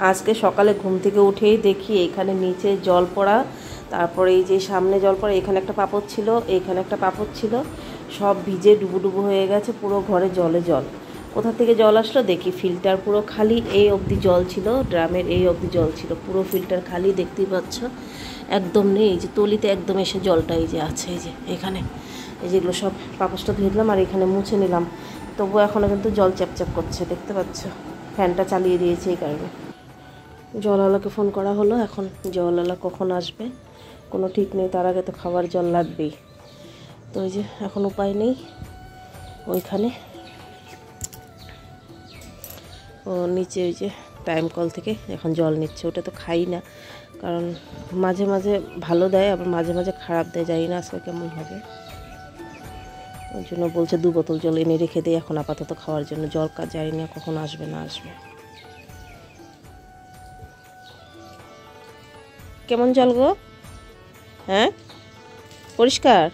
আজকে সকালে ঘুম থেকে উঠেই দেখি এখানে নিচে জল পড়া, তারপরে এই যে সামনে জল পড়া, এখানে একটা পাপড় ছিল, এইখানে একটা পাপড় ছিল, সব ভিজে ডুবুডুবু হয়ে গেছে, পুরো ঘরে জলে জল। কোথা থেকে জল আসলো দেখি, ফিল্টার পুরো খালি, এই অবধি জল ছিল, ড্রামের এই অবধি জল ছিল, পুরো ফিল্টার খালি, দেখতেই পাচ্ছ একদম নেই। এই যে তলিতে একদম এসে জলটা এই যে আছে, এই যে এখানে, এই যেগুলো সব পাপোশটা ধুয়ে দিলাম আর এখানে মুছে নিলাম, তবুও এখনও কিন্তু জল চ্যাপচ্যাপ করছে, দেখতে পাচ্ছ, ফ্যানটা চালিয়ে দিয়েছে এই কারণে। জলওয়ালাকে ফোন করা হলো, এখন জলওয়ালা কখন আসবে কোনো ঠিক নেই, তার আগে তো খাবার জল লাগবেই। তো ওই যে এখন উপায় নেই, ওইখানে ও নিচে ওই যে টাইম কল থেকে এখন জল নিচ্ছে, ওটা তো খাই না, কারণ মাঝে মাঝে ভালো দেয় আবার মাঝে মাঝে খারাপ দেয়, জানি না আজকে কেমন হবে, ওই জন্য বলছে 2 বোতল জল এনে রেখে দেয় এখন আপাতত খাওয়ার জন্য, জল জানি না কখন আসবে না আসবে। কেমন জল গো? হ্যাঁ, পরিষ্কার?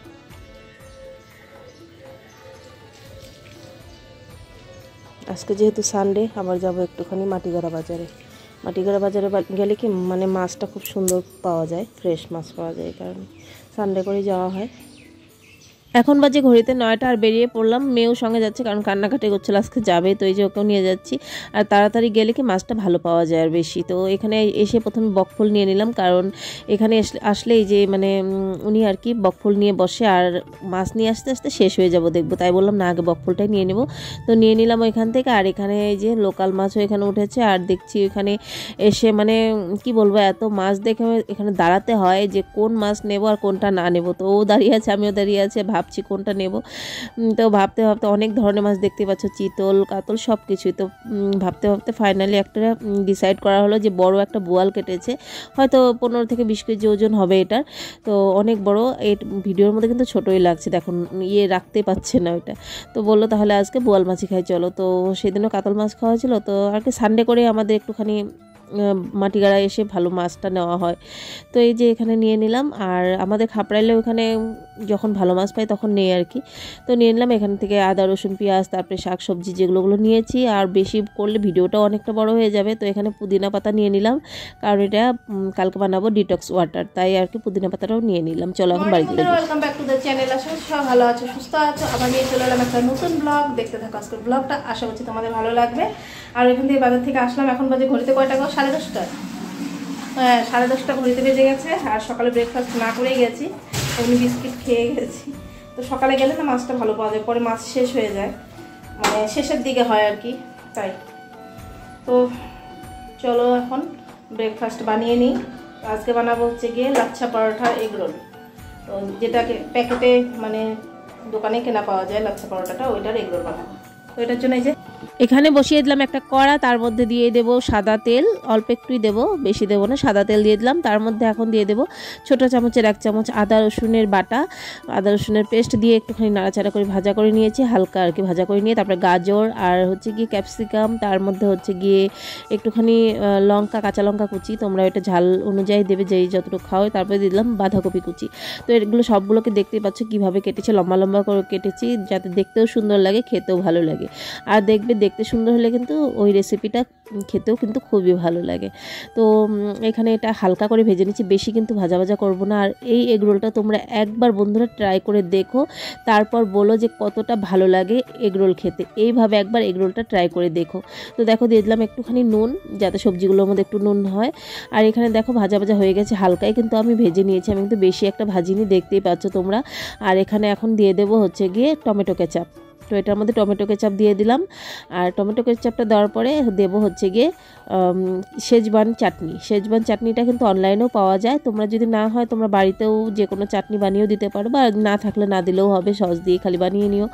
আজকে যেহেতু সানডে আবার যাবো একটুখানি মাটিগাড়া বাজারে। মাটিগাড়া বাজারে গেলে কি মানে মাছটা খুব সুন্দর পাওয়া যায়, ফ্রেশ মাছ পাওয়া যায়, এই কারণে সানডে করে যাওয়া হয়। এখন বাজে ঘড়িতে 9টা, আর বেরিয়ে পড়লাম, মেয়েও সঙ্গে যাচ্ছে কারণ কান্নাকাটি করছিল আজকে যাবে, তো এই যে ওকেও নিয়ে যাচ্ছি। আর তাড়াতাড়ি গেলে কি মাছটা ভালো পাওয়া যায় আর বেশি। তো এখানে এসে প্রথমে বকফুল নিয়ে নিলাম, কারণ এখানে আসলে এই যে মানে উনি আর কি বকফুল নিয়ে বসে, আর মাছ নিয়ে আসতে আসতে শেষ হয়ে যাব দেখবো, তাই বললাম না আগে বকফুলটাই নিয়ে নেব। তো নিয়ে নিলাম ওইখান থেকে, আর এখানে এই যে লোকাল মাছও এখানে উঠেছে, আর দেখছি এখানে এসে মানে কি বলবো, এত মাছ দেখে এখানে দাঁড়াতে হয় যে কোন মাছ নেব আর কোনটা না নেব। তো ও দাঁড়িয়ে আছে, আমিও দাঁড়িয়ে আছে, ভাবছি কোনটা নেব। তো ভাবতে ভাবতে অনেক ধরনের মাছ দেখতে পাচ্ছ, চিতল কাতল সব কিছুই। তো ভাবতে ভাবতে ফাইনালি একটা ডিসাইড করা হলো যে বড় একটা বোয়াল কেটেছে, হয়তো 15 থেকে 20 কেজি ওজন হবে এটার। তো অনেক বড়, এই ভিডিওর মধ্যে কিন্তু ছোটোই লাগছে, দেখুন ইয়ে রাখতে পারছে না ওইটা। তো বললো তাহলে আজকে বোয়াল মাছই খাই চলো। তো সেদিনও কাতল মাছ খাওয়া ছিল, তো আর কি সানডে করে আমাদের একটুখানি মাটিগাড়ায় এসে ভালো মাছটা নেওয়া হয়। তো এই যে এখানে নিয়ে নিলাম, আর আমাদের খাপড়াইলে ওখানে যখন ভালো মাছ পাই তখন নেই আর কি। তো নিয়ে নিলাম এখান থেকে আদা রসুন পেঁয়াজ, তারপরে শাক সবজি যেগুলো নিয়েছি, আর বেশি করলে ভিডিওটাও অনেকটা বড় হয়ে যাবে। তো এখানে পুদিনা পাতা নিয়ে নিলাম, কারণ এটা কালকে বানাবো ডিটক্স ওয়াটার, তাই আর কি পুদিনা পাতাটাও নিয়ে নিলাম। চলো এখন বাড়িতে যাই। Welcome back to the channel. আশা করছি সব ভালো আছো, সুস্থ আছো। আবার নিয়ে চলে এলাম একটা নতুন ব্লগ, দেখতে থাকো আজকের ব্লগটা, আশা করছি তোমাদের ভালো লাগবে। আর এখান থেকে বাজার থেকে আসলাম, এখন বাজে ঘড়িতে কয়টা গো? 10:30। হ্যাঁ, 10:30 ঘড়িতে বেজে গেছে, আর সকালে ব্রেকফাস্ট না করেই গেছি, এমনি বিস্কিট খেয়ে গেছি। তো সকালে গেলে না মাছটা ভালো পাওয়া যায়, পরে মাছ শেষ হয়ে যায়, মানে শেষের দিকে হয় আর কি, তাই। তো চলো এখন ব্রেকফাস্ট বানিয়ে নিই। আজকে বানাবো হচ্ছে গিয়ে লাচ্ছা পরোটা এগ রোল, তো যেটাকে প্যাকেটে মানে দোকানে কেনা পাওয়া যায় লাচ্ছা পরোটাটা, ওইটার এগ রোল বানাবো। তো এটার জন্য এই যে এখানে বসিয়ে দিলাম একটা কড়া, তার মধ্যে দিয়ে দেবো সাদা তেল, অল্প একটুই দেবো, বেশি দেবো না, সাদা তেল দিয়ে দিলাম। তার মধ্যে এখন দিয়ে দেবো ছোটো চামচের 1 চামচ আদা রসুনের বাটা, আদা রসুনের পেস্ট দিয়ে একটুখানি নাড়াচাড়া করে ভাজা করে নিয়েছি, হালকা আর কি ভাজা করে নিয়ে তারপরে গাজর আর হচ্ছে গিয়ে ক্যাপসিকাম, তার মধ্যে হচ্ছে গিয়ে একটুখানি লঙ্কা, কাঁচা লঙ্কা কুচি, তোমরা এটা ঝাল অনুযায়ী দেবে যেই যতটুকু খাও। তারপরে দিয়ে দিলাম বাঁধাকপি কুচি। তো এগুলো সবগুলোকে দেখতেই পাচ্ছ কীভাবে কেটেছে, লম্বা লম্বা করে কেটেছি, যাতে দেখতেও সুন্দর লাগে, খেতেও ভালো লাগে। আর দেখবে দেখতে সুন্দর হলে কিন্তু ওই রেসিপিটা খেতেও কিন্তু খুবই ভালো লাগে। তো এখানে এটা হালকা করে ভেজে নিচ্ছি, বেশি কিন্তু ভাজা ভাজা করবো না। আর এই এগরোলটা তোমরা একবার বন্ধুরা ট্রাই করে দেখো, তারপর বলো যে কতটা ভালো লাগে এগরোল খেতে। এইভাবে একবার এগরোলটা ট্রাই করে দেখো। তো দেখো দিয়ে দিলাম একটুখানি নুন, যাতে সবজিগুলোর মধ্যে একটু নুন হয়। আর এখানে দেখো ভাজা ভাজা হয়ে গেছে, হালকাই কিন্তু আমি ভেজে নিয়েছি, আমি কিন্তু বেশি একটা ভাজিনি, দেখতেই পাচ্ছ তোমরা। আর এখানে এখন দিয়ে দেবো হচ্ছে গিয়ে টমেটো কেচাপ। তো এটার মধ্যে টমেটো কেচাপ দিয়ে দিলাম, আর টমেটো কেচাপটা দেওয়ার পরে দেবো হচ্ছে গিয়ে শেজওয়ান চাটনি। শেজওয়ান চাটনিটা কিন্তু অনলাইনেও পাওয়া যায়, তোমরা যদি না হয় তোমরা বাড়িতেও যে কোনো চাটনি বানিয়েও দিতে পারো, বা না থাকলে না দিলেও হবে, সস দিয়ে খালি বানিয়ে নিও।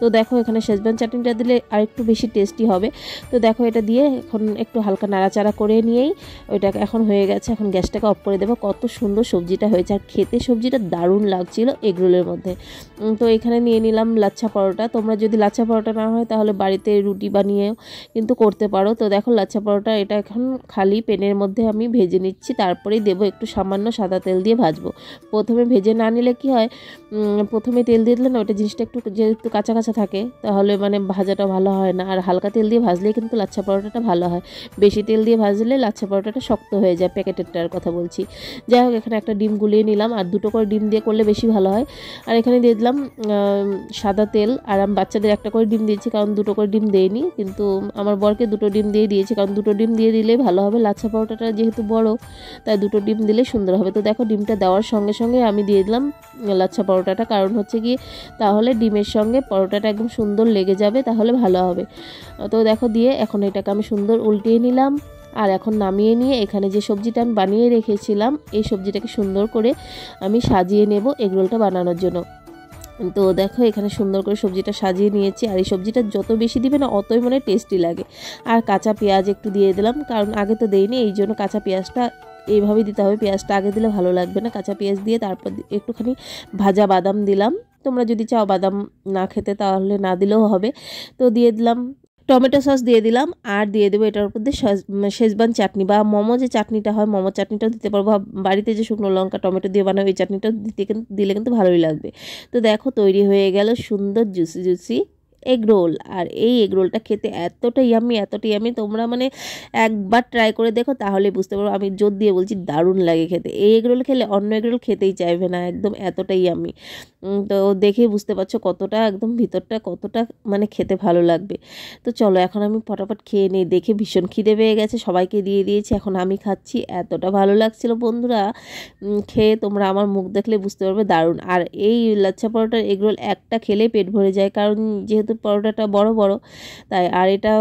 তো দেখো এখানে শেজওয়ান চাটনিটা দিলে আর একটু বেশি টেস্টি হবে। তো দেখো এটা দিয়ে এখন একটু হালকা নাড়াচাড়া করে নিয়েই ওইটাকে এখন হয়ে গেছে, এখন গ্যাসটাকে অফ করে দেবো। কত সুন্দর সবজিটা হয়েছে, আর খেতে সবজিটা দারুণ লাগছিল এগরোলের মধ্যে। তো এখানে নিয়ে নিলাম লাচ্ছা পরোটা। তোমরা যদি লাচ্ছা পরোটা না হয় তাহলে বাড়িতে রুটি বানিয়েও কিন্তু করতে পারো। তো দেখো লাচ্ছা পরোটা এটা এখন খালি প্যানের মধ্যে আমি ভেজে নিচ্ছি, তারপরেই দেবো একটু সামান্য সাদা তেল দিয়ে ভাজবো। প্রথমে ভেজে না নিলে কি হয়, প্রথমে তেল দিয়ে দিলে না ওটা জিনিসটা একটু যেহেতু কাঁচা কাঁচা থাকে তাহলে মানে ভাজাটা ভালো হয় না। আর হালকা তেল দিয়ে ভাজলেই কিন্তু লাচ্ছা পরোটাটা ভালো হয়, বেশি তেল দিয়ে ভাজলে লাচ্ছা পরোটাটা শক্ত হয়ে যায়, প্যাকেটেরটার কথা বলছি। যাই হোক, এখানে একটা ডিম গুলিয়ে নিলাম, আর দুটো করে ডিম দিয়ে করলে বেশি ভালো হয়। আর এখানে দিয়ে দিলাম সাদা তেল, আর আমি বাচ্চাদের একটা করে ডিম দিয়েছি কারণ দুটো করে ডিম দেইনি, কিন্তু আমার বরকে দুটো ডিম দিয়ে দিয়েছি কারণ দুটো ডিম দিয়ে দিলেই ভালো হবে। লাচ্ছা পরোটাটা যেহেতু বড় তাই দুটো ডিম দিলে সুন্দর হবে। তো দেখো ডিমটা দেওয়ার সঙ্গে সঙ্গে আমি দিয়ে দিলাম লাচ্ছা পরোটাটা, কারণ হচ্ছে কি তাহলে ডিমের সঙ্গে পরোটাটা একদম সুন্দর লেগে যাবে, তাহলে ভালো হবে। তো দেখো দিয়ে এখন এটাকে আমি সুন্দর উল্টিয়ে নিলাম, আর এখন নামিয়ে নিয়ে এখানে যে সবজিটা আমি বানিয়ে রেখেছিলাম এই সবজিটাকে সুন্দর করে আমি সাজিয়ে নেব এগরোলটা বানানোর জন্য। তো দেখো এখানে সুন্দর করে সবজিটা সাজিয়ে নিয়েছি, আর এই সবজিটা যত বেশি দিবে না অতই মানে টেস্টি লাগে। আর কাঁচা পেঁয়াজ একটু দিয়ে দিলাম, কারণ আগে তো দেইনি, এই জন্য কাঁচা পেঁয়াজটা এইভাবেই দিতে হবে, পেঁয়াজটা আগে দিলে ভালো লাগবে না। কাঁচা পেঁয়াজ দিয়ে তারপর একটুখানি ভাজা বাদাম দিলাম, তোমরা যদি চাও বাদাম না খেতে তাহলে না দিলেও হবে। তো দিয়ে দিলাম টমেটো সস, দিয়ে দিলাম, আর দিয়ে দেবো এটার উপর দিয়ে শেজবান চাটনি বা মোমো যে চাটনিটা হয় মোমো চাটনিটাও দিতে পারবো, বাড়িতে যে শুকনো লঙ্কা টমেটো দিয়ে বানাবো এই চাটনিটাও দিলে কিন্তু ভালোই লাগবে। তো দেখো তৈরি হয়ে গেল সুন্দর জুসি জুসি এগ রোল। আর এই এগ রোলটা খেতে এতটা ইয়ামি, তোমরা মানে একবার ট্রাই করে দেখো তাহলে বুঝতে পারবো, আমি জোর দিয়ে বলছি দারুণ লাগে খেতে। এই এগ রোল খেলে অন্য এগ রোল খেতেই চাইবে না, একদম এতটাই ইয়ামি। তো দেখেই বুঝতে পারছো কতটা একদম ভিতরটা কতটা মানে খেতে ভালো লাগবে। তো চলো এখন আমি ফটাফট খেয়ে নিই, দেখে ভীষণ খিদে পেয়ে গেছে, সবাইকে দিয়ে দিয়েছি, এখন আমি খাচ্ছি। এতটা ভালো লাগছিল বন্ধুরা, খেয়ে তোমরা আমার মুখ দেখলে বুঝতে পারবে দারুণ। আর এই লাচ্ছা পরোটার এগ রোল একটা খেলেই পেট ভরে যায়, কারণ যেহেতু পরোটাটা বড় বড় তাই। আর এটা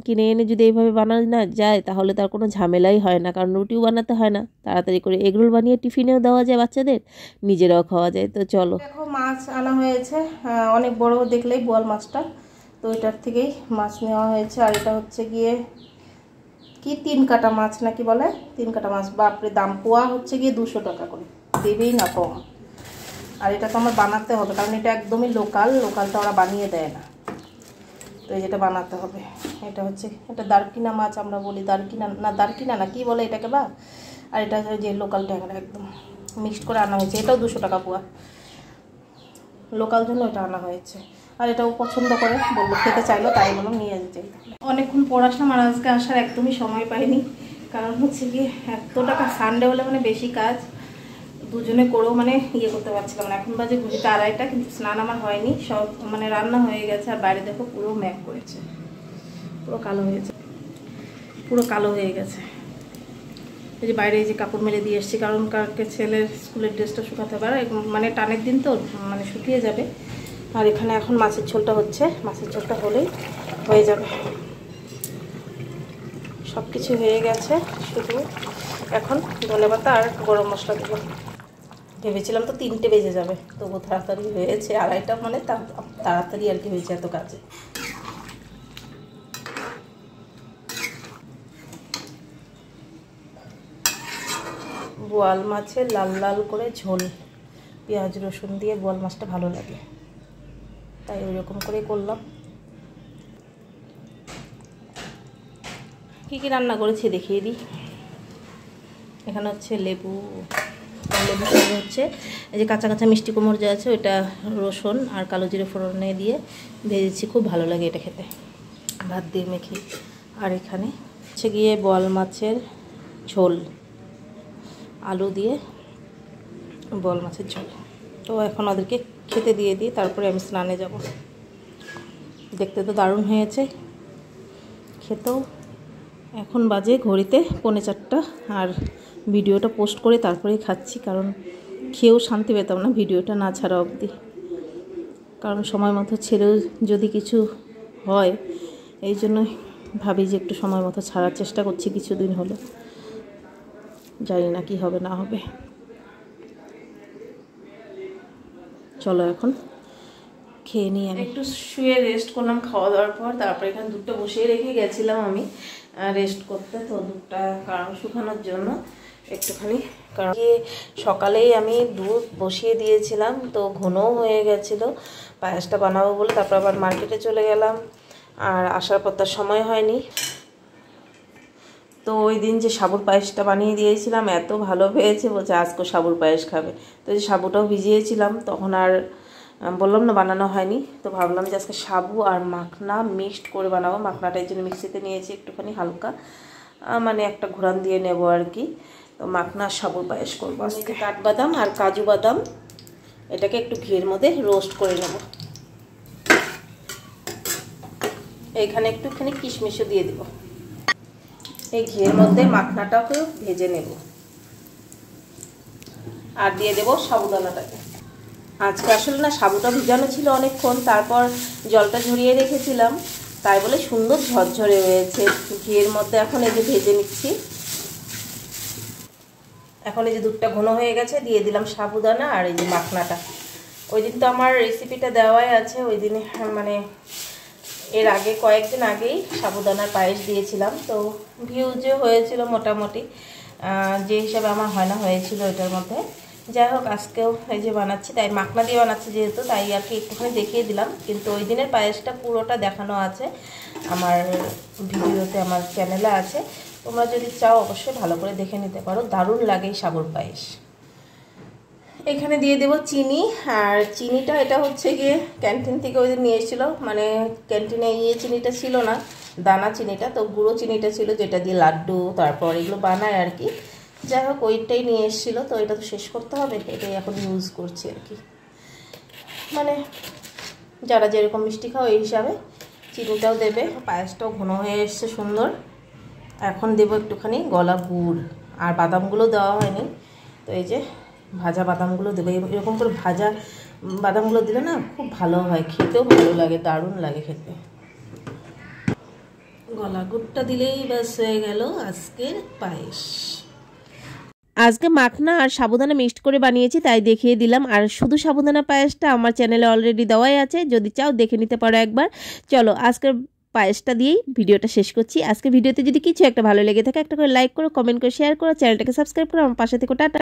কিনে এনে যদি এইভাবে বানানো না যায় তাহলে তার কোনো ঝামেলাই হয় না, কারণ রুটিও বানাতে হয় না, তাড়াতাড়ি করে এগ রোল বানিয়ে টিফিনেও দেওয়া যায় বাচ্চাদের, নিজেরাও খাওয়া যায়। তো চলো দেখো মাছ আনা হয়েছে, অনেক বড় দেখলেই বোয়াল মাছটা, তো এটার থেকেই মাছ নেওয়া হয়েছে। আর এটা হচ্ছে গিয়ে কি 3 কাটা মাছ নাকি বলে, 3 কাটা মাছ, বাপরে দাম পোয়া হচ্ছে গিয়ে 200 টাকা করে, দেবেই না কম। আর এটা তো আমার বানাতে হবে কারণ এটা একদমই লোকালটা ওরা বানিয়ে দেয় না, তো এই যেটা বানাতে হবে। এটা হচ্ছে এটা দারকিনা মাছ আমরা বলি, দারকিনা না কি বলে এটাকে বা। আর এটা যে লোকাল ট্যাংরা একদম মিক্সড করে আনা হয়েছে, এটাও 200 টাকা পোয়া, লোকাল জন্য এটা আনা হয়েছে। আর এটাও পছন্দ করে বললো, খেতে চাইলো, তাই বললাম নিয়ে যেতে। অনেকক্ষণ পর আসলাম, আর আজকে আসার একদমই সময় পাইনি, কারণ হচ্ছে কি এত টাকা সানডে হলে মানে বেশি কাজ, দুজনে করেও মানে করতে পারছিলাম না। এখন বাজে 2:30, কিন্তু স্নান আমার হয়নি, সব মানে রান্না হয়ে গেছে। আর বাইরে দেখো পুরো ম্যাক করেছে, পুরো কালো হয়েছে, পুরো কালো হয়ে গেছে। এই যে বাইরে এই যে কাপড় মেলে দিয়ে এসেছি, কারণ কালকে ছেলের স্কুলের ড্রেসটা শুকাতে পারে, মানে টানের দিন তো মানে শুকিয়ে যাবে। আর এখানে এখন মাছের ঝোলটা হচ্ছে, মাছের ঝোলটা হলেই হয়ে যাবে, সব কিছু হয়ে গেছে, শুধু এখন ধনেপাতা আর গরম মশলা দেবো। ভেবেছিলাম তো 3টে বেজে যাবে, তবু তাড়াতাড়ি হয়েছে, 2:30 মানে তাড়াতাড়ি আর কি হয়েছে এত কাজে। বোয়াল মাছের লাল লাল করে ঝোল, পেঁয়াজ রসুন দিয়ে বোয়াল মাছটা ভালো লাগে, তাই ওইরকম করেই করলাম। কী কী রান্না করেছি দেখিয়ে দিই। এখানে হচ্ছে লেবু সঙ্গে হচ্ছে এই যে কাঁচা কাঁচা মিষ্টি কুমড় যা আছে ওইটা রসুন আর কালো জিরে ফোড়নে দিয়ে ভেজেছি, খুব ভালো লাগে এটা খেতে ভাত দিয়ে মেখে। আর এখানে হচ্ছে গিয়ে বোয়াল মাছের ঝোল, আলু দিয়ে বোয়াল মাছের ঝোল। তো এখন ওদেরকে খেতে দিয়ে দিই, তারপরে আমি স্নানে যাব। দেখতে তো দারুণ হয়েছে, খেতেও। এখন বাজে ঘড়িতে 3:45, আর ভিডিওটা পোস্ট করে তারপরেই খাচ্ছি, কারণ খেয়েও শান্তি পেতাম না ভিডিওটা না ছাড়া অবধি, কারণ সময় মতো ছেড়েও যদি কিছু হয় এই জন্যই ভাবি যে একটু সময় মতো ছাড়ার চেষ্টা করছি কিছুদিন হলো, জানি না কি হবে না হবে। চলো এখন খেয়ে নিই। আমি একটু শুয়ে রেস্ট করলাম খাওয়া দাওয়ার পর, তারপরে এখানে দুধটা বসিয়ে রেখে গেছিলাম আমি রেস্ট করতে, তো দুধটা কারণ শুকানোর জন্য একটুখানি, কারণ সকালেই আমি দুধ বসিয়ে দিয়েছিলাম, তো ঘনও হয়ে গেছিলো, পায়েসটা বানাবো বলে তারপর আবার মার্কেটে চলে গেলাম, আর আসার পর তার সময় হয়নি। তো ওই দিন যে সাবুর পায়েসটা বানিয়ে দিয়েছিলাম এত ভালো পেয়েছে, বলছে আজকে সাবুর পায়েস খাবে। তো যে সাবুটাও ভিজিয়েছিলাম, তখন আর বললাম না বানানো হয়নি। তো ভাবলাম যে আজকে সাবু আর মাখনা মিক্সড করে বানাবো। মাখনাটা এই জন্য মিক্সিতে নিয়েছি একটুখানি হালকা, মানে একটা ঘোরান দিয়ে নেব আর কি। তো মাখনা সাবুর পায়েস করবো আজকে। কাঠবাদাম আর কাজু বাদাম এটাকে একটু ঘিয়ের মধ্যে রোস্ট করে নেব। এইখানে একটুখানি কিশমিশও দিয়ে দেব। এই ঘিয়ের মধ্যে মাখনাটাকেও ভেজে নেব, আর দিয়ে দেব সাবুদানাটাকে। আজকে আসলে না সাবুটা ভিজানো ছিল অনেকক্ষণ, তারপর জলটা ঝরিয়ে রেখেছিলাম, তাই বলে সুন্দর ঝরঝরে হয়েছে। ঘিয়ের মধ্যে এখন এই যে ভেজে নিচ্ছি। এখন এই যে দুধটা ঘন হয়ে গেছে, দিয়ে দিলাম সাবুদানা আর এই যে মাখনাটা। ওই দিন তো আমার রেসিপিটা দেওয়াই আছে, ওই দিনে মানে এর আগে কয়েকদিন আগেই সাবুদানার পায়েস দিয়েছিলাম। তো ভিউজও হয়েছিল মোটামুটি, যে হিসাবে আমার হয় না হয়েছিল এটার মধ্যে। যাই হোক আজকেও এই যে বানাচ্ছি, তাই মাখনা দিয়ে বানাচ্ছি যেহেতু, তাই আর কি একটুখানি দেখিয়ে দিলাম। কিন্তু ওই দিনের পায়েসটা পুরোটা দেখানো আছে আমার ভিডিওতে, আমার চ্যানেলে আছে। তোমরা যদি চাও অবশ্যই ভালো করে দেখে নিতে পারো, দারুণ লাগে এই সাবুর পায়েস। এখানে দিয়ে দেব চিনি, আর চিনিটা এটা হচ্ছে গিয়ে ক্যান্টিন থেকে ওই দিন নিয়ে এসেছিলো, মানে ক্যান্টিনে চিনিটা ছিল না, দানা চিনিটা, তো গুঁড়ো চিনিটা ছিল যেটা দিয়ে লাড্ডু তারপর এগুলো বানায় আর কি। যাই হোক ওইটাই নিয়ে এসেছিলো, তো এটা তো শেষ করতে হবে, এটাই এখন ইউজ করছি আর কি। মানে যারা যেরকম মিষ্টি খাও এই হিসাবে চিনিটাও দেবে। পায়েসটাও ঘন হয়ে এসছে সুন্দর। এখন দেবো একটুখানি গলা গুড়, আর বাদামগুলো দেওয়া হয়নি, তো এই যে ভাজা বাদামগুলো দেবো। এরকম করে ভাজা বাদামগুলো দিলে না খুব ভালো হয়, খেতেও ভালো লাগে, দারুণ লাগে খেতে। গলা গুড়টা দিলেই ব্যাস হয়ে গেল আজকের পায়েস। আজকে মাখনা আর সাবুদানা মিক্সড করে বানিয়েছি, তাই দেখিয়ে দিলাম। আর শুধু সাবুদানা পায়েসটা আমার চ্যানেলে অলরেডি দেওয়াই আছে, যদি চাও দেখে নিতে পারো একবার। চলো আজকের পায়েসটা দিয়েই ভিডিওটা শেষ করছি। আজকে ভিডিওতে যদি কিছু একটা ভালো লেগে থাকে একটা করে লাইক করো, কমেন্ট করে শেয়ার করো, চ্যানেলটাকে সাবস্ক্রাইব করো, আমার পাশে থেকে টাটা।